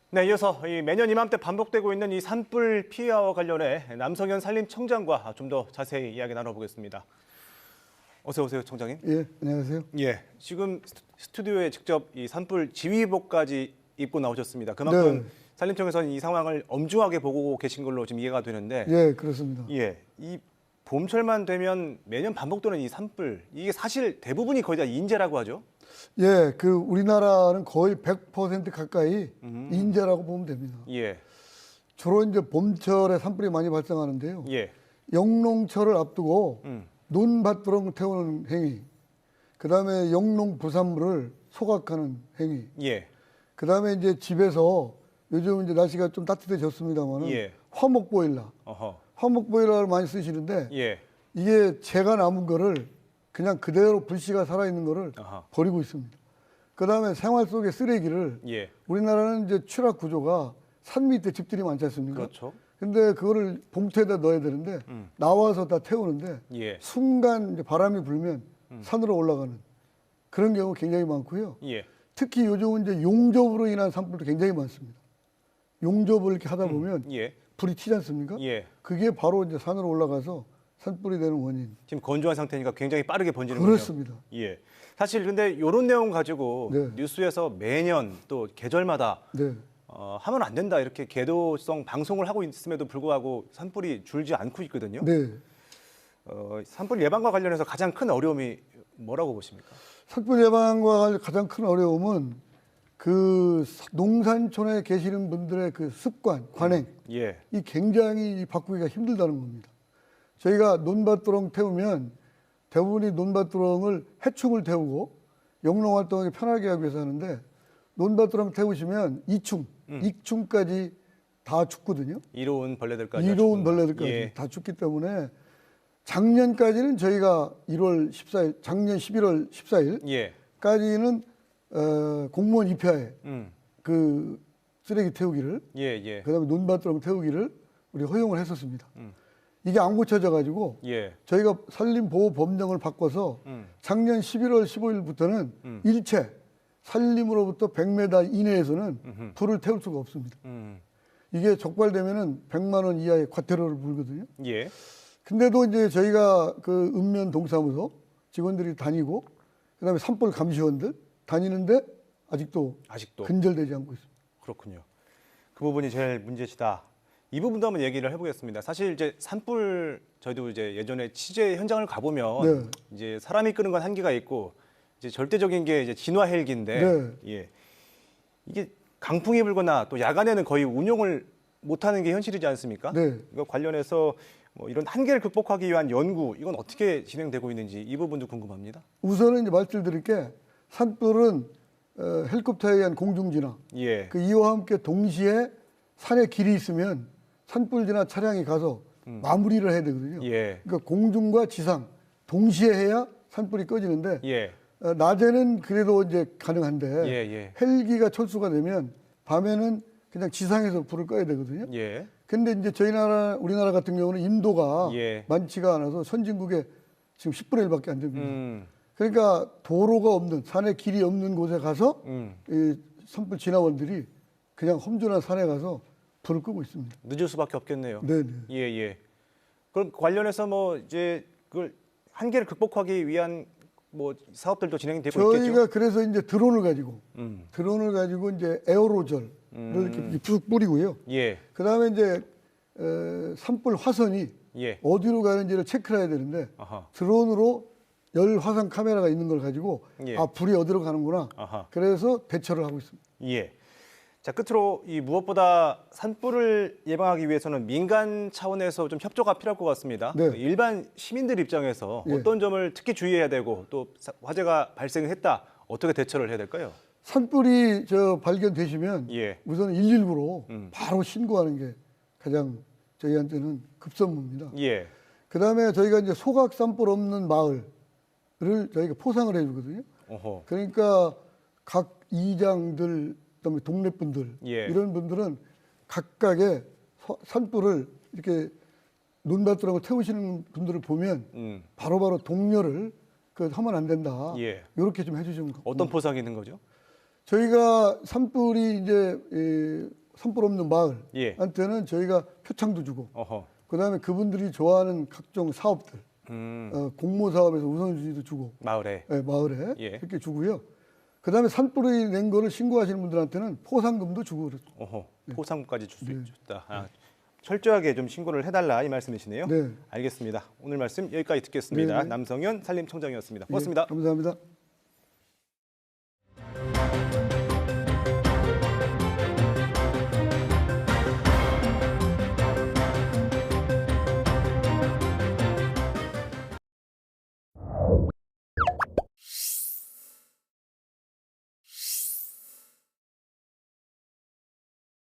네, 이어서 매년 이맘때 반복되고 있는 이 산불 피해와 관련해 남성현 산림청장과 좀 더 자세히 이야기 나눠보겠습니다. 어서 오세요, 청장님. 예, 안녕하세요. 예, 지금 스튜디오에 직접 이 산불 지휘복까지 입고 나오셨습니다. 그만큼 네. 산림청에서는 이 상황을 엄중하게 보고 계신 걸로 지금 이해가 되는데, 예, 그렇습니다. 예, 이 봄철만 되면 매년 반복되는 이 산불, 이게 사실 대부분이 거의 다 인재라고 하죠. 예, 우리나라는 거의 100% 가까이 인재라고 보면 됩니다. 예, 주로 이제 봄철에 산불이 많이 발생하는데요. 예, 영농철을 앞두고 논밭두렁 태우는 행위, 그다음에 영농 부산물을 소각하는 행위, 예, 그다음에 이제 집에서 요즘 이제 날씨가 좀 따뜻해졌습니다만은 예. 화목 보일러, 어허, 화목 보일러를 많이 쓰시는데 예, 이게 재가 남은 거를 그냥 그대로 불씨가 살아있는 거를 아하. 버리고 있습니다. 그다음에 생활 속의 쓰레기를 예, 우리나라는 이제 취락 구조가 산 밑에 집들이 많지 않습니까? 그렇죠. 근데 그거를 봉투에다 넣어야 되는데 나와서 다 태우는데 예, 순간 이제 바람이 불면 산으로 올라가는 그런 경우 굉장히 많고요. 예, 특히 요즘은 이제 용접으로 인한 산불도 굉장히 많습니다. 용접을 이렇게 하다 보면 예, 불이 튀지 않습니까? 예. 그게 바로 이제 산으로 올라가서 산불이 되는 원인. 지금 건조한 상태니까 굉장히 빠르게 번지는군요. 그렇습니다. 예. 사실 근데 이런 내용 가지고 네. 뉴스에서 매년 또 계절마다 네. 하면 안 된다 이렇게 계도성 방송을 하고 있음에도 불구하고 산불이 줄지 않고 있거든요. 네. 산불 예방과 관련해서 가장 큰 어려움이 뭐라고 보십니까? 산불 예방과 가장 큰 어려움은 농산촌에 계시는 분들의 그 습관, 관행, 예, 이 굉장히 바꾸기가 힘들다는 겁니다. 저희가 논밭두렁 태우면 대부분이 논밭두렁을 해충을 태우고 영농활동하기 편하게 하기 위해서 하는데 논밭두렁 태우시면 익충까지 다 죽거든요. 이로운 벌레들까지. 이로운 죽는다. 벌레들까지 예, 다 죽기 때문에 작년까지는 저희가 1월 14일, 작년 11월 14일까지는 예, 공무원 입회하에 음, 그 쓰레기 태우기를 예, 예, 그다음에 논밭두렁 태우기를 우리 허용을 했었습니다. 이게 안 고쳐져 가지고 예, 저희가 산림보호법령을 바꿔서 작년 11월 15일부터는 일체 산림으로부터 100m 이내에서는 불을 태울 수가 없습니다. 이게 적발되면은 100만 원 이하의 과태료를 물거든요. 예, 근데도 이제 저희가 그 읍면 동사무소 직원들이 다니고 그다음에 산불 감시원들 다니는데 아직도 근절되지 않고 있습니다. 그렇군요. 그 부분이 제일 문제시다. 이 부분도 한번 얘기를 해보겠습니다. 사실 이제 산불 저희도 이제 예전에 취재 현장을 가보면 네. 이제 사람이 끄는 건 한계가 있고 이제 절대적인 게 이제 진화 헬기인데 네. 예. 이게 강풍이 불거나 또 야간에는 거의 운용을 못하는 게 현실이지 않습니까? 네. 이거 관련해서 뭐 이런 한계를 극복하기 위한 연구 이건 어떻게 진행되고 있는지 이 부분도 궁금합니다. 우선은 이제 말씀드릴 게 산불은 헬리콥터에 의한 공중진화 예, 이와 함께 동시에 산에 길이 있으면 산불 진화 차량이 가서 마무리를 해야 되거든요. 예, 그러니까 공중과 지상 동시에 해야 산불이 꺼지는데 예, 낮에는 그래도 이제 가능한데 예, 예, 헬기가 철수가 되면 밤에는 그냥 지상에서 불을 꺼야 되거든요. 예, 근데 이제 우리나라 같은 경우는 인도가 예. 많지가 않아서 선진국에 지금 10분의 1밖에 안 됩니다. 그러니까 도로가 없는 산에 길이 없는 곳에 가서 이 산불 진화원들이 그냥 험준한 산에 가서 불을 끄고 있습니다. 늦을 수밖에 없겠네요. 네네. 예, 예. 그럼 관련해서 뭐 이제 그걸 한계를 극복하기 위한 뭐 사업들도 진행되고 저희가 있겠죠? 그래서 이제 드론을 가지고 이제 에어로졸을 이렇게 쭉 뿌리고요. 예, 그다음에 이제 산불 화선이 예. 어디로 가는지를 체크를 해야 되는데 아하, 드론으로 열 화상 카메라가 있는 걸 가지고 예. 아 불이 어디로 가는구나. 아하, 그래서 대처를 하고 있습니다. 예. 자, 끝으로 이 무엇보다 산불을 예방하기 위해서는 민간 차원에서 좀 협조가 필요할 것 같습니다. 네. 일반 시민들 입장에서 예. 어떤 점을 특히 주의해야 되고 또 화재가 발생했다 어떻게 대처를 해야 될까요? 산불이 발견되시면 예, 우선 119로 바로 신고하는 게 가장 저희한테는 급선무입니다. 예, 그다음에 저희가 이제 소각 산불 없는 마을을 저희가 포상을 해주거든요. 어허, 그러니까 각 이장들, 그다음에 동네 분들 예. 이런 분들은 각각의 산불을 이렇게 논밭들하고 태우시는 분들을 보면 바로바로 동료를 하면 안 된다. 예. 이렇게 좀 해주시면 어떤 포상이 있는 거죠? 저희가 산불이 이제 산불 없는 예. 마을한테는 저희가 표창도 주고, 어허. 그다음에 그분들이 좋아하는 각종 사업들, 공모 사업에서 우선순위도 주고, 마을에. 예, 마을에 예. 이렇게 주고요. 그다음에 산불이 낸 거를 신고하시는 분들한테는 포상금도 주고 그렇죠. 어허. 포상까지 줄 수 있다. 아, 철저하게 좀 신고를 해달라 이 말씀이시네요. 네. 알겠습니다. 오늘 말씀 여기까지 듣겠습니다. 네. 남성현 산림청장이었습니다. 고맙습니다. 예, 감사합니다.